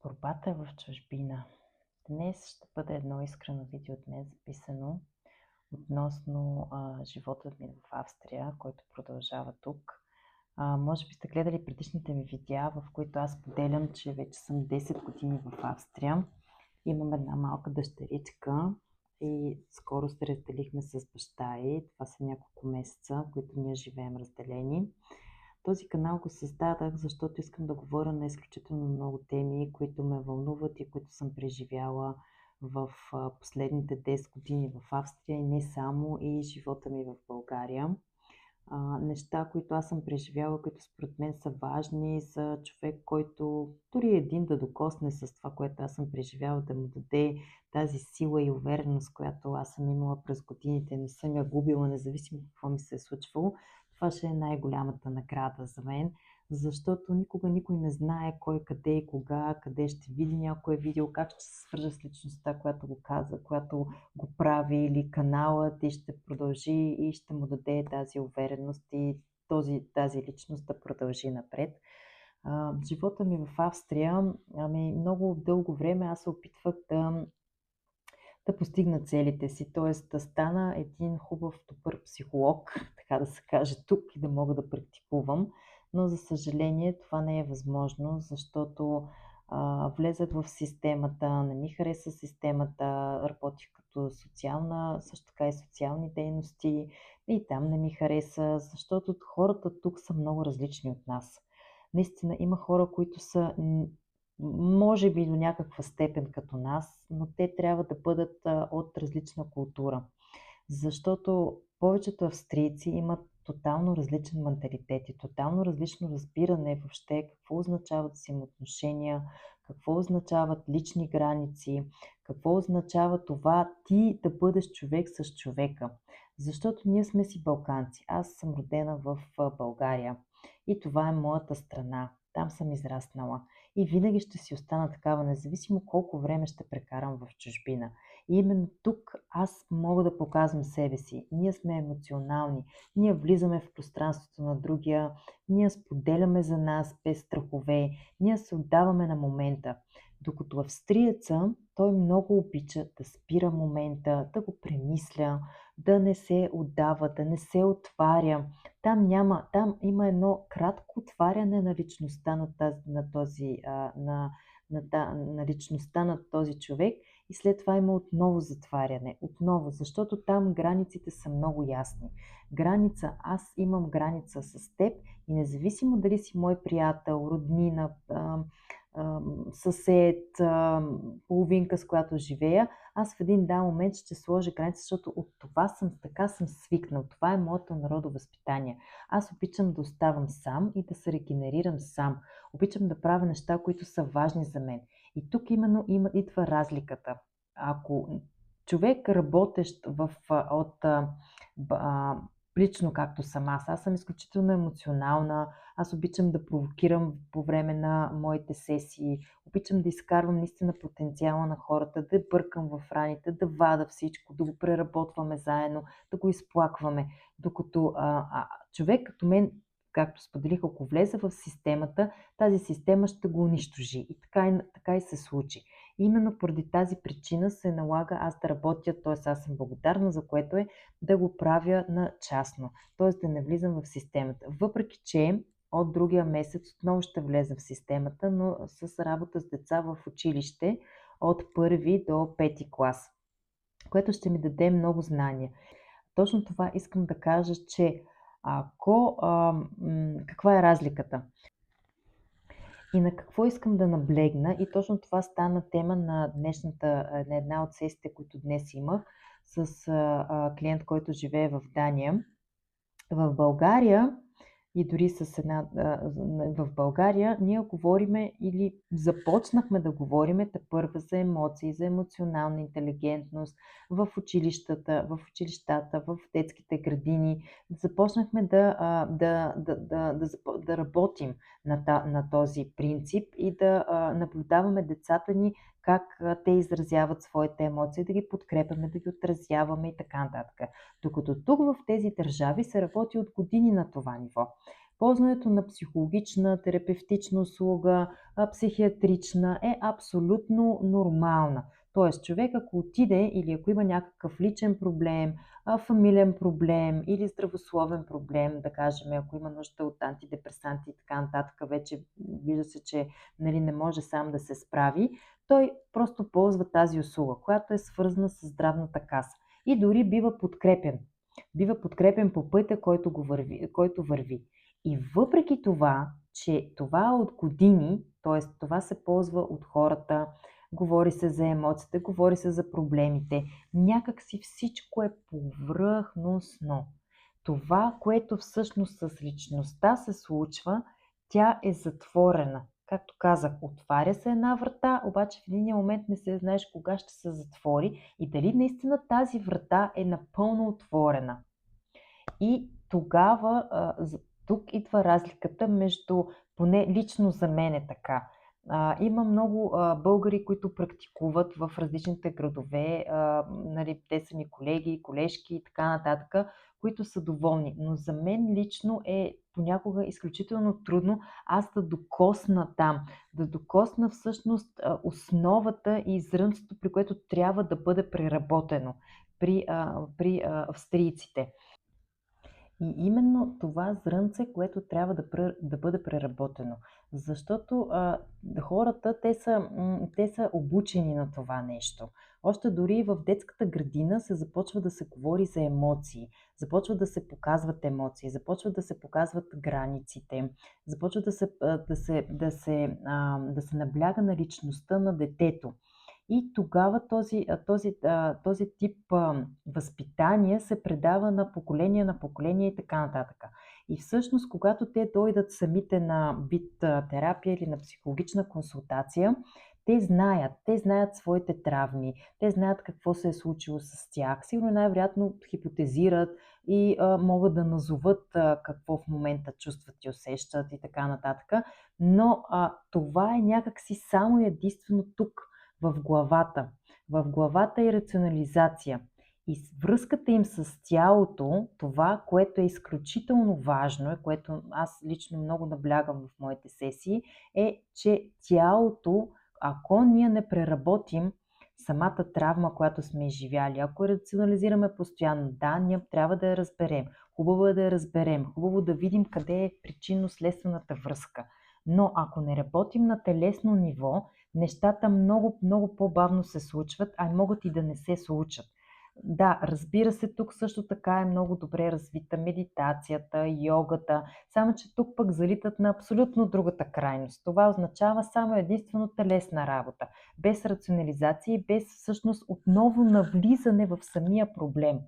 Скорбата в чужбина. Днес ще бъде едно искрено видео от мен записано относно живота ми в Австрия, който продължава тук. Може би сте гледали предишните ми видеа, в които аз поделям, че вече съм 10 години в Австрия. Имам една малка дъщеричка и скоро се разделихме с баща й. Това са няколко месеца, които ние живеем разделени. Този канал го създадах, защото искам да говоря на изключително много теми, които ме вълнуват и които съм преживяла в последните 10 години в Австрия и не само, и живота ми в България. Неща, които аз съм преживяла, които според мен са важни за човек, който дори един да докосне с това, което аз съм преживяла, да му даде тази сила и увереност, която аз съм имала през годините, не съм я губила, независимо какво ми се е случвало. Това ще е най-голямата награда за мен, защото никога никой не знае кой, къде и кога, къде ще види някое видео, как ще се свържа с личността, която го каза, която го прави, или каналът, и ще продължи и ще му даде тази увереност и тази личност да продължи напред. Живота ми в Австрия, много дълго време аз се опитвах да постигна целите си, т.е. да стана един хубав, добър психолог, така да се каже тук, и да мога да практикувам. Но за съжаление това не е възможно, защото влезах в системата, не ми хареса системата, работих като социална, също така и социални дейности, и там не ми хареса, защото хората тук са много различни от нас. Наистина има хора, които са може би до някаква степен като нас, но те трябва да бъдат от различна култура. Защото повечето австрийци имат тотално различен менталитет и тотално различно разбиране въобще какво означават взаимоотношения, какво означават лични граници, какво означава това ти да бъдеш човек с човека. Защото ние сме си балканци. Аз съм родена в България и това е моята страна. Там съм израснала. И винаги ще си остана такава, независимо колко време ще прекарам в чужбина. И именно тук аз мога да показвам себе си. Ние сме емоционални, ние влизаме в пространството на другия, ние споделяме за нас без страхове, ние се отдаваме на момента. Докато австриеца, той много обича да спира момента, да го премисля, да не се отдава, да не се отваря. Там има едно кратко отваряне на личността на личността на този човек, и след това има отново затваряне. Отново, защото там границите са много ясни. Аз имам граница с теб и независимо дали си мой приятел, роднина, съсед, половинка, с която живея, аз в един дан момент ще сложа граница, защото от това така съм свикнал. Това е моето народовъзпитание. Аз обичам да оставам сам и да се регенерирам сам. Обичам да правя неща, които са важни за мен. И тук именно идва разликата. Ако човек работещ лично както съм аз съм изключително емоционална, аз обичам да провокирам по време на моите сесии, обичам да изкарвам наистина потенциала на хората, да бъркам в раните, да вада всичко, да го преработваме заедно, да го изплакваме. Докато човек като мен, както споделих, ако влезе в системата, тази система ще го унищожи. И така и се случи. И именно поради тази причина се налага аз да работя, т.е. аз съм благодарна, за което е да го правя на частно, т.е. да не влизам в системата. Въпреки че от другия месец отново ще влеза в системата, но с работа с деца в училище от първи до пети клас, което ще ми даде много знания. Точно това искам да кажа, че каква е разликата? И на какво искам да наблегна, и точно това стана тема на на една от сесиите, които днес имах с клиент, който живее в Дания. В България и дори в България ние говориме или започнахме да говориме тепърва за емоции, за емоционална интелигентност в училищата, в детските градини. Започнахме да работим на този принцип и да наблюдаваме децата ни как те изразяват своите емоции, да ги подкрепяме, да ги отразяваме и така нататък. Докато тук в тези държави се работи от години на това ниво. Ползването на психологична, терапевтична услуга, психиатрична е абсолютно нормална. Тоест, човек ако отиде или ако има някакъв личен проблем, фамилен проблем или здравословен проблем, да кажем, ако има нужда от антидепресанти и така нататък, вече вижда се, че нали, не може сам да се справи, той просто ползва тази услуга, която е свързана с здравната каса и дори бива подкрепен. Бива подкрепен по пътя, който върви. И въпреки това, че това е от години, т.е. това се ползва от хората, говори се за емоциите, говори се за проблемите, някак си всичко е повърхностно. Това, което всъщност с личността се случва, тя е затворена. Както казах, отваря се една врата, обаче в един момент не се знаеш кога ще се затвори и дали наистина тази врата е напълно отворена. И тогава тук идва разликата между, поне лично за мен е така. Има много българи, които практикуват в различните градове, нали, те са ми колеги, колежки и така нататък, които са доволни. Но за мен лично е понякога изключително трудно аз да докосна там, да докосна всъщност основата и зрънцето, при което трябва да бъде преработено при австрийците. И именно това зрънце, което трябва да бъде преработено. Защото хората, те са обучени на това нещо. Още дори в детската градина се започва да се говори за емоции, започват да се показват емоции, започват да се показват границите, започва да се набляга на личността на детето. И тогава този тип възпитание се предава на поколение и така нататък. И всъщност, когато те дойдат самите на вид терапия или на психологична консултация, те знаят своите травми, те знаят какво се е случило с тях. Сигурно най-вероятно хипотезират и могат да назоват какво в момента чувстват и усещат и така нататък. Но това е някакси само и единствено тук, в главата. В главата е рационализация. И връзката им с тялото, това, което е изключително важно, и което аз лично много наблягам в моите сесии, е, че тялото, ако ние не преработим самата травма, която сме изживяли, ако рационализираме постоянно, да, ние трябва да я разберем. Хубаво е да я разберем, хубаво да видим къде е причинно-следствената връзка. Но ако не работим на телесно ниво, нещата много, много по-бавно се случват, а могат и да не се случат. Да, разбира се, тук също така е много добре развита медитацията, йогата, само че тук пък залитат на абсолютно другата крайност. Това означава само единствено телесна работа, без рационализация и без всъщност отново навлизане в самия проблем.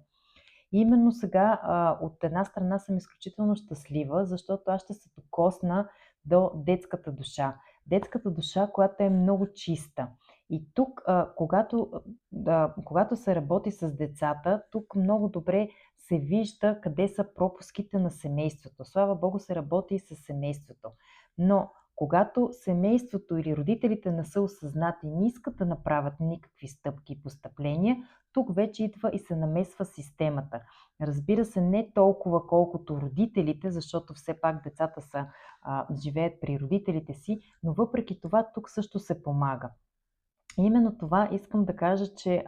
И именно сега от една страна съм изключително щастлива, защото аз ще се докосна до детската душа. Детската душа, която е много чиста. И тук, когато се работи с децата, тук много добре се вижда къде са пропуските на семейството. Слава Богу, се работи и с семейството. Но когато семейството или родителите не са осъзнати, не искат да направят никакви стъпки и постъпления, тук вече идва и се намесва системата. Разбира се, не толкова колкото родителите, защото все пак децата живеят при родителите си, но въпреки това тук също се помага. И именно това искам да кажа, че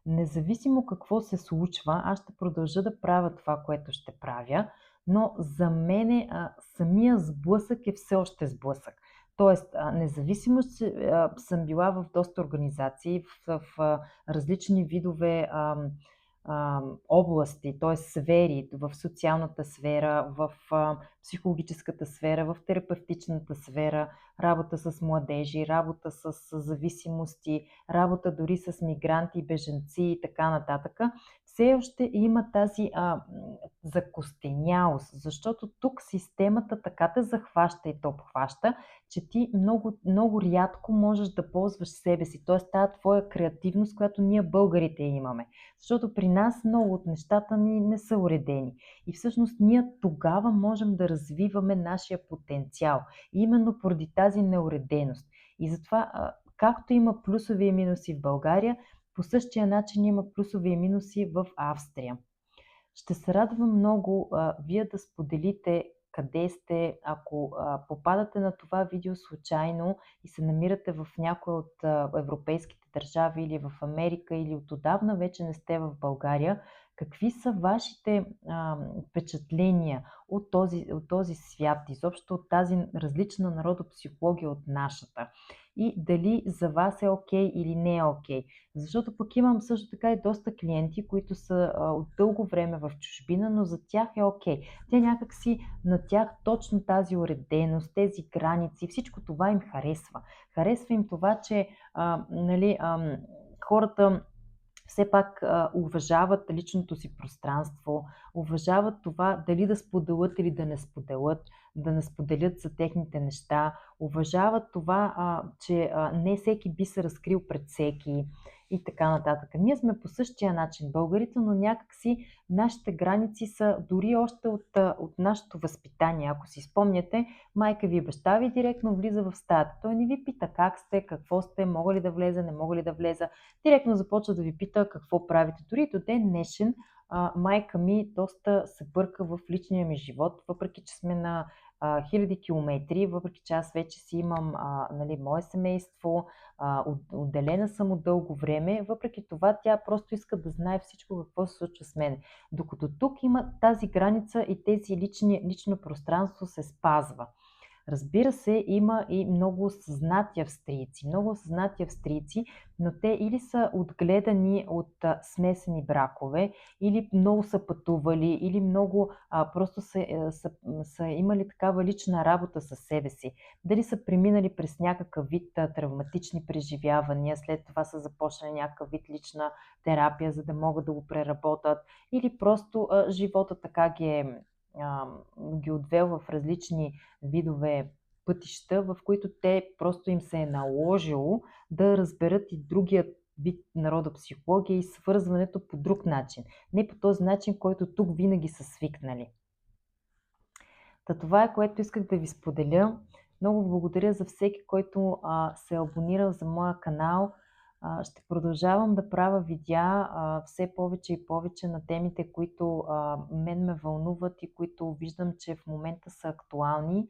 независимо какво се случва, аз ще продължа да правя това, което ще правя, но за мен самия сблъсък е все още сблъсък. Тоест, независимо, че съм била в доста организации, в различни видове области, т.е. сфери, в социалната сфера, в психологическата сфера, в терапевтичната сфера, работа с младежи, работа с зависимости, работа дори с мигранти, бежанци и така нататък, все още има тази закостенялост, защото тук системата така те захваща и то обхваща, че ти много, много рядко можеш да ползваш себе си, т.е. тази твоя креативност, която ние българите имаме. Защото при нас много от нещата ни не са уредени. И всъщност ние тогава можем да развиваме нашия потенциал. Именно поради тази неуреденост. И затова, както има плюсови и минуси в България, по същия начин има плюсови и минуси в Австрия. Ще се радвам много вие да споделите къде сте. Ако попадате на това видео случайно и се намирате в някоя от европейските държави или в Америка, или отдавна вече не сте в България, какви са вашите впечатления от този свят, изобщо от тази различна народопсихология от нашата? И дали за вас е окей или не е окей? Защото пък имам също така и доста клиенти, които са от дълго време в чужбина, но за тях е окей. Те някак си на тях точно тази уреденост, тези граници, всичко това им харесва. Харесва им това, че нали, хората все пак уважават личното си пространство, уважават това дали да споделят или да не споделят за техните неща, уважават това, че не всеки би се разкрил пред всеки и така нататък. Ние сме по същия начин българите, но някакси нашите граници са дори още от нашето възпитание. Ако си спомняте, майка ви и баща ви директно влиза в стаята. Той не ви пита как сте, какво сте, мога ли да влеза, не мога ли да влеза. Директно започва да ви пита какво правите. Дори до ден днешен майка ми доста се бърка в личния ми живот, въпреки че сме на хиляди километри, въпреки че аз вече си имам нали, мое семейство, отделена съм от дълго време, въпреки това тя просто иска да знае всичко какво се случва с мен. Докато тук има тази граница и тези лично пространство се спазва. Разбира се, има и много осъзнати австрийци, но те или са отгледани от смесени бракове, или много са пътували, или много просто са имали такава лична работа със себе си. Дали са преминали през някакъв вид травматични преживявания, след това са започнали някакъв вид лична терапия, за да могат да го преработат, или просто живота така ги отвел в различни видове пътища, в които те просто им се е наложило да разберат и другият вид народопсихология и свързването по друг начин. Не по този начин, който тук винаги са свикнали. Това е, което исках да ви споделя. Много благодаря за всеки, който се е абонирал за моя канал. Ще продължавам да правя видеа все повече и повече на темите, които мен ме вълнуват и които виждам, че в момента са актуални.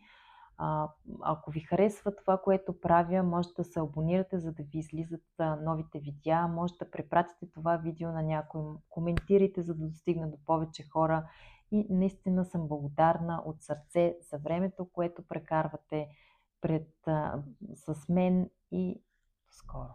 Ако ви харесва това, което правя, може да се абонирате, за да ви излизат новите видеа. Може да препратите това видео на някой, коментирайте, за да достигне до повече хора. И наистина съм благодарна от сърце за времето, което прекарвате с мен, и до скоро.